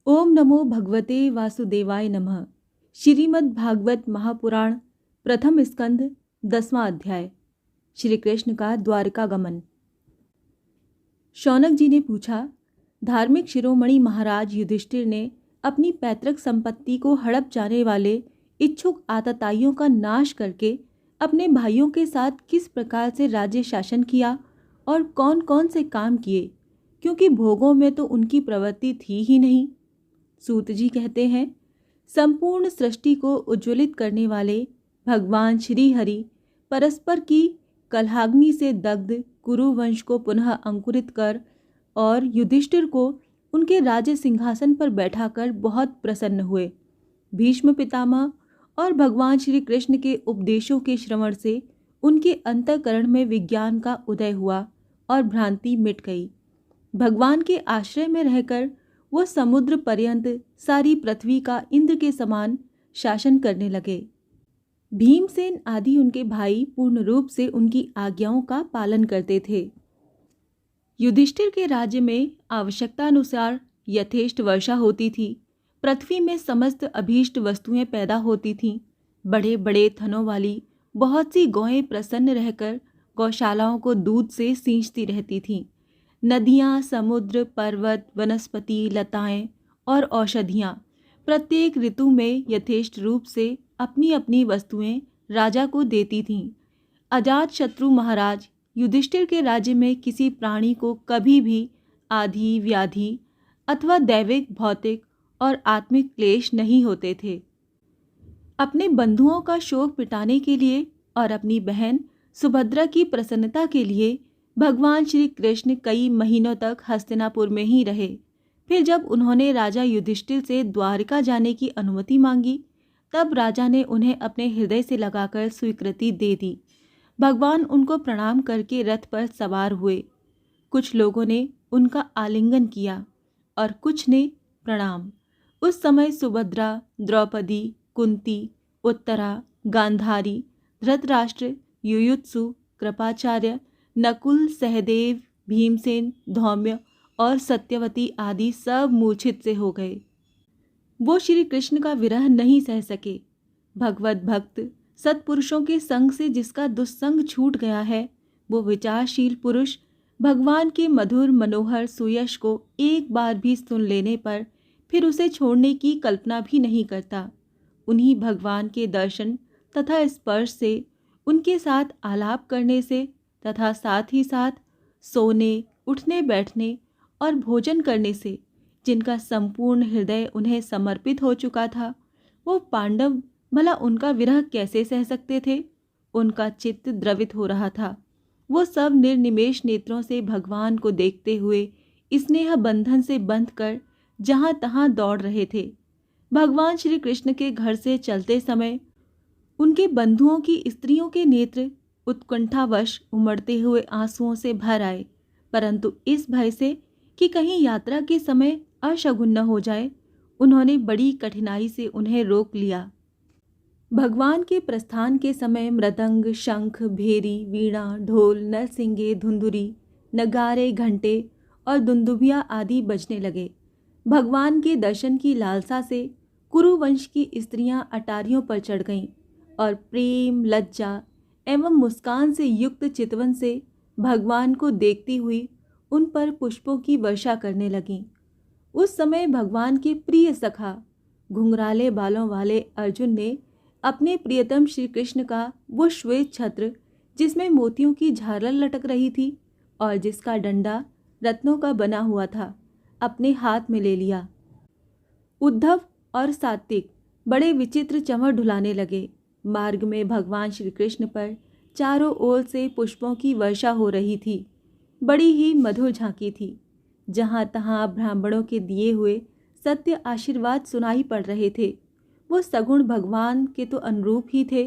ओम नमो भगवते वासुदेवाय नमः। श्रीमद् भागवत महापुराण प्रथम स्कंध 10वां अध्याय। श्री कृष्ण का द्वारकागमन। शौनक जी ने पूछा, धार्मिक शिरोमणि महाराज युधिष्ठिर ने अपनी पैतृक संपत्ति को हड़प जाने वाले इच्छुक आतताइयों का नाश करके अपने भाइयों के साथ किस प्रकार से राज्य शासन किया और कौन कौन से काम किए, क्योंकि भोगों में तो उनकी प्रवृत्ति थी ही नहीं। सूत जी कहते हैं, संपूर्ण सृष्टि को उज्ज्वलित करने वाले भगवान श्री हरि परस्पर की कलहाग्नि से दग्ध कुरु वंश को पुनः अंकुरित कर और युधिष्ठिर को उनके राज्य सिंहासन पर बैठाकर बहुत प्रसन्न हुए। भीष्म पितामह और भगवान श्री कृष्ण के उपदेशों के श्रवण से उनके अंतःकरण में विज्ञान का उदय हुआ और भ्रांति मिट गई। भगवान के आश्रय में रहकर वो समुद्र पर्यंत सारी पृथ्वी का इंद्र के समान शासन करने लगे। भीमसेन आदि उनके भाई पूर्ण रूप से उनकी आज्ञाओं का पालन करते थे। युधिष्ठिर के राज्य में आवश्यकतानुसार यथेष्ट वर्षा होती थी। पृथ्वी में समस्त अभीष्ट वस्तुएं पैदा होती थीं। बड़े बड़े थनों वाली बहुत सी गौएं प्रसन्न रहकर गौशालाओं को दूध से सींचती रहती थीं। नदियाँ, समुद्र, पर्वत, वनस्पति, लताएं और औषधियाँ प्रत्येक ऋतु में यथेष्ट रूप से अपनी अपनी वस्तुएं राजा को देती थीं। अजात शत्रु महाराज युधिष्ठिर के राज्य में किसी प्राणी को कभी भी आधि, व्याधि अथवा दैविक, भौतिक और आत्मिक क्लेश नहीं होते थे। अपने बंधुओं का शोक मिटाने के लिए और अपनी बहन सुभद्रा की प्रसन्नता के लिए भगवान श्री कृष्ण कई महीनों तक हस्तिनापुर में ही रहे। फिर जब उन्होंने राजा युधिष्ठिर से द्वारका जाने की अनुमति मांगी, तब राजा ने उन्हें अपने हृदय से लगाकर स्वीकृति दे दी। भगवान उनको प्रणाम करके रथ पर सवार हुए। कुछ लोगों ने उनका आलिंगन किया और कुछ ने प्रणाम। उस समय सुभद्रा, द्रौपदी, कुंती, उत्तरा, गांधारी, धृतराष्ट्र, युयुत्सु, कृपाचार्य, नकुल, सहदेव, भीमसेन, धौम्य और सत्यवती आदि सब मूर्छित से हो गए। वो श्री कृष्ण का विरह नहीं सह सके। भगवत भक्त सत्पुरुषों के संग से जिसका दुस्संग छूट गया है, वो विचारशील पुरुष भगवान के मधुर मनोहर सुयश को एक बार भी सुन लेने पर फिर उसे छोड़ने की कल्पना भी नहीं करता। उन्हीं भगवान के दर्शन तथा स्पर्श से, उनके साथ आलाप करने से तथा साथ ही साथ सोने, उठने, बैठने और भोजन करने से जिनका संपूर्ण हृदय उन्हें समर्पित हो चुका था, वो पांडव भला उनका विरह कैसे सह सकते थे। उनका चित्त द्रवित हो रहा था। वो सब निर्निमेष नेत्रों से भगवान को देखते हुए स्नेह बंधन से बंध कर जहाँ तहाँ दौड़ रहे थे। भगवान श्री कृष्ण के घर से चलते समय उनके बंधुओं की स्त्रियों के नेत्र उत्कंठावश उमड़ते हुए आंसुओं से भर आए, परंतु इस भय से कि कहीं यात्रा के समय अशगुन न हो जाए, उन्होंने बड़ी कठिनाई से उन्हें रोक लिया। भगवान के प्रस्थान के समय मृदंग, शंख, भेरी, वीणा, ढोल, नरसिंगे, धुंधुरी, नगारे, घंटे और दुंदुभिया आदि बजने लगे। भगवान के दर्शन की लालसा से कुरुवंश की स्त्रियां अटारियों पर चढ़ गईं और प्रेम, लज्जा एवं मुस्कान से युक्त चितवन से भगवान को देखती हुई उन पर पुष्पों की वर्षा करने लगीं। उस समय भगवान के प्रिय सखा घुंघराले बालों वाले अर्जुन ने अपने प्रियतम श्री कृष्ण का वो श्वेत छत्र, जिसमें मोतियों की झालर लटक रही थी और जिसका डंडा रत्नों का बना हुआ था, अपने हाथ में ले लिया। उद्धव और सात्विक बड़े विचित्र चमर ढुलाने लगे। मार्ग में भगवान श्री कृष्ण पर चारों ओर से पुष्पों की वर्षा हो रही थी। बड़ी ही मधुर झांकी थी। जहाँ तहाँ ब्राह्मणों के दिए हुए सत्य आशीर्वाद सुनाई पड़ रहे थे। वो सगुण भगवान के तो अनुरूप ही थे,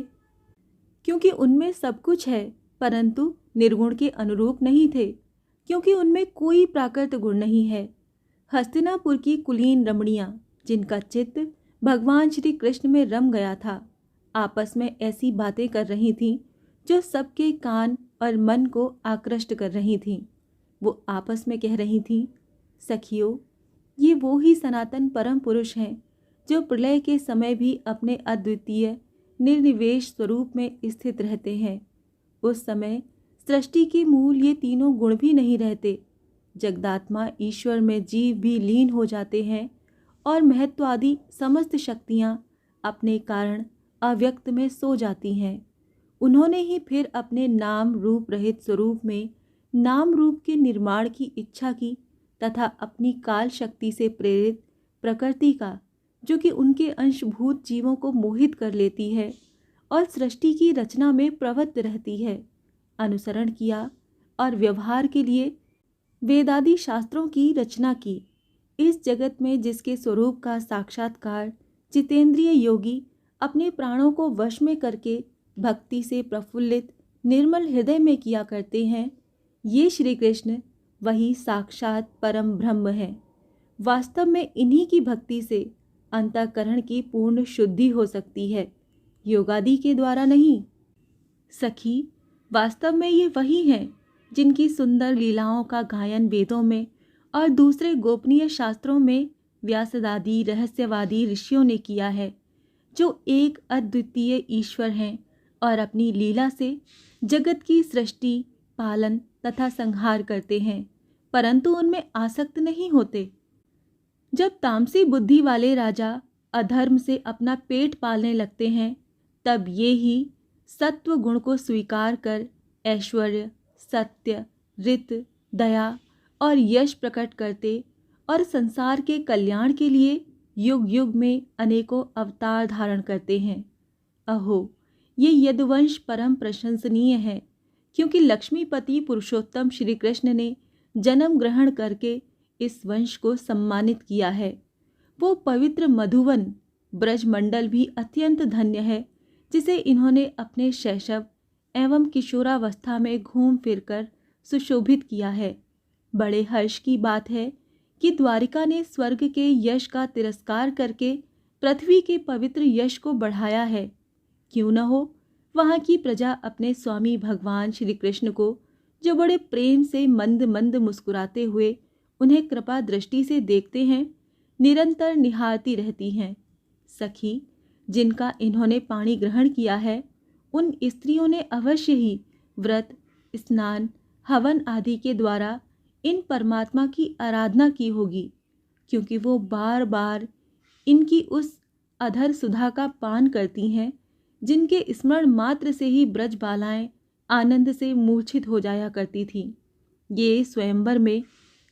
क्योंकि उनमें सब कुछ है, परंतु निर्गुण के अनुरूप नहीं थे, क्योंकि उनमें कोई प्राकृत गुण नहीं है। हस्तिनापुर की कुलीन रमणियाँ, जिनका चित्त भगवान श्री कृष्ण में रम गया था, आपस में ऐसी बातें कर रही थीं जो सबके कान और मन को आकृष्ट कर रही थीं। वो आपस में कह रही थीं, सखियों, ये वो ही सनातन परम पुरुष हैं जो प्रलय के समय भी अपने अद्वितीय निर्निवेश स्वरूप में स्थित रहते हैं। उस समय सृष्टि के मूल ये तीनों गुण भी नहीं रहते। जगदात्मा ईश्वर में जीव भी लीन हो जाते हैं और महत्व आदि समस्त शक्तियाँ अपने कारण अव्यक्त में सो जाती हैं। उन्होंने ही फिर अपने नाम रूप रहित स्वरूप में नाम रूप के निर्माण की इच्छा की तथा अपनी काल शक्ति से प्रेरित प्रकृति का, जो कि उनके अंशभूत जीवों को मोहित कर लेती है और सृष्टि की रचना में प्रवृत्त रहती है, अनुसरण किया और व्यवहार के लिए वेदादि शास्त्रों की रचना की। इस जगत में जिसके स्वरूप का साक्षात्कार जितेंद्रिय योगी अपने प्राणों को वश में करके भक्ति से प्रफुल्लित निर्मल हृदय में किया करते हैं, ये श्री कृष्ण वही साक्षात परम ब्रह्म है। वास्तव में इन्हीं की भक्ति से अंतःकरण की पूर्ण शुद्धि हो सकती है, योगादि के द्वारा नहीं। सखी, वास्तव में ये वही हैं जिनकी सुंदर लीलाओं का गायन वेदों में और दूसरे गोपनीय शास्त्रों में व्यासदादि रहस्यवादी ऋषियों ने किया है, जो एक अद्वितीय ईश्वर हैं और अपनी लीला से जगत की सृष्टि, पालन तथा संहार करते हैं, परंतु उनमें आसक्त नहीं होते। जब तामसी बुद्धि वाले राजा अधर्म से अपना पेट पालने लगते हैं, तब ये ही सत्व गुण को स्वीकार कर ऐश्वर्य, सत्य, रित, दया और यश प्रकट करते और संसार के कल्याण के लिए युग युग में अनेकों अवतार धारण करते हैं। अहो, ये यदुवंश परम प्रशंसनीय है, क्योंकि लक्ष्मीपति पुरुषोत्तम श्री कृष्ण ने जन्म ग्रहण करके इस वंश को सम्मानित किया है। वो पवित्र मधुवन ब्रजमंडल भी अत्यंत धन्य है, जिसे इन्होंने अपने शैशव एवं किशोरावस्था में घूम फिरकर सुशोभित किया है। बड़े हर्ष की बात है कि द्वारिका ने स्वर्ग के यश का तिरस्कार करके पृथ्वी के पवित्र यश को बढ़ाया है। क्यों न हो, वहाँ की प्रजा अपने स्वामी भगवान श्री कृष्ण को, जो बड़े प्रेम से मंद मंद मुस्कुराते हुए उन्हें कृपा दृष्टि से देखते हैं, निरंतर निहारती रहती हैं। सखी, जिनका इन्होंने पाणी ग्रहण किया है, उन स्त्रियों ने अवश्य ही व्रत, स्नान, हवन आदि के द्वारा इन परमात्मा की आराधना की होगी, क्योंकि वो बार बार इनकी उस अधर सुधा का पान करती हैं, जिनके स्मरण मात्र से ही ब्रज बालाएं आनंद से मूर्छित हो जाया करती थीं। ये स्वयंवर में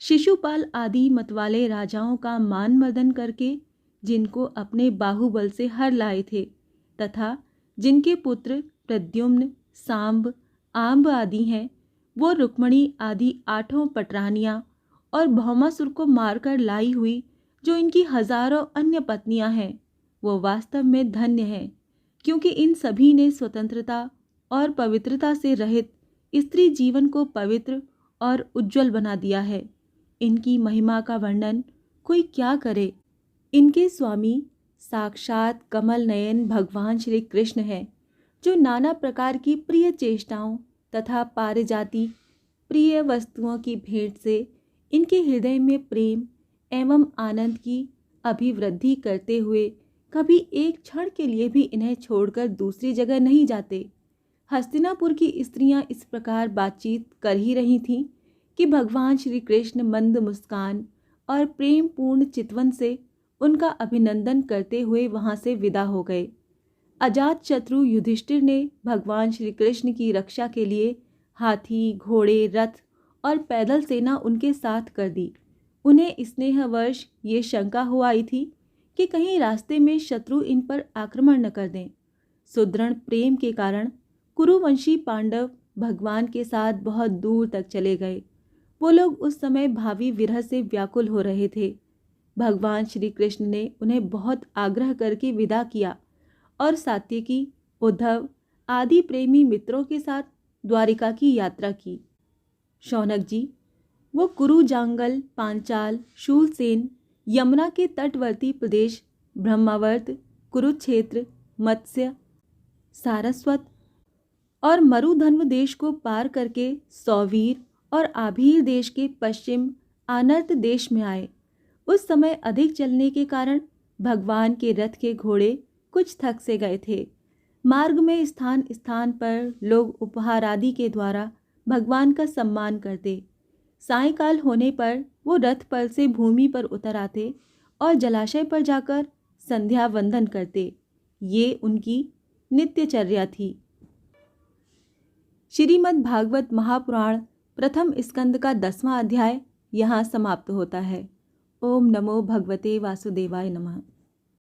शिशुपाल आदि मतवाले राजाओं का मान मर्दन करके जिनको अपने बाहुबल से हर लाए थे, तथा जिनके पुत्र प्रद्युम्न, सांब, आम्ब आदि हैं, वो रुक्मणी आदि 8 पटरानियाँ और भौमासुर को मारकर लाई हुई जो इनकी हजारों अन्य पत्नियां हैं, वो वास्तव में धन्य हैं, क्योंकि इन सभी ने स्वतंत्रता और पवित्रता से रहित स्त्री जीवन को पवित्र और उज्जवल बना दिया है। इनकी महिमा का वर्णन कोई क्या करे। इनके स्वामी साक्षात कमल नयन भगवान श्री कृष्ण हैं, जो नाना प्रकार की प्रिय चेष्टाओं तथा पारिजाति प्रिय वस्तुओं की भेंट से इनके हृदय में प्रेम एवं आनंद की अभिवृद्धि करते हुए कभी एक क्षण के लिए भी इन्हें छोड़कर दूसरी जगह नहीं जाते। हस्तिनापुर की स्त्रियां इस प्रकार बातचीत कर ही रही थीं कि भगवान श्री कृष्ण मंद मुस्कान और प्रेम पूर्ण चितवन से उनका अभिनंदन करते हुए वहां से विदा हो गए। अजात शत्रु युधिष्ठिर ने भगवान श्री कृष्ण की रक्षा के लिए हाथी, घोड़े, रथ और पैदल सेना उनके साथ कर दी। उन्हें स्नेहवश ये शंका हो आई थी कि कहीं रास्ते में शत्रु इन पर आक्रमण न कर दें। सुदृढ़ प्रेम के कारण कुरुवंशी पांडव भगवान के साथ बहुत दूर तक चले गए। वो लोग उस समय भावी विरह से व्याकुल हो रहे थे। भगवान श्री कृष्ण ने उन्हें बहुत आग्रह करके विदा किया और सात्यकी, उद्धव आदि प्रेमी मित्रों के साथ द्वारिका की यात्रा की। शौनक जी, वो कुरु, जांगल, पांचाल, शूलसेन, यमुना के तटवर्ती प्रदेश, ब्रह्मावर्त, कुरुक्षेत्र, मत्स्य, सारस्वत और मरुधन्व देश को पार करके सौवीर और आभीर देश के पश्चिम आनर्त देश में आए। उस समय अधिक चलने के कारण भगवान के रथ के घोड़े कुछ थक से गए थे। मार्ग में स्थान स्थान पर लोग उपहार आदि के द्वारा भगवान का सम्मान करते। सायंकाल होने पर वो रथ पर से भूमि पर उतर आते और जलाशय पर जाकर संध्या वंदन करते। ये उनकी नित्यचर्या थी। श्रीमद् भागवत महापुराण प्रथम स्कंद का 10वां अध्याय यहाँ समाप्त होता है। ओम नमो भगवते वासुदेवाय नमः।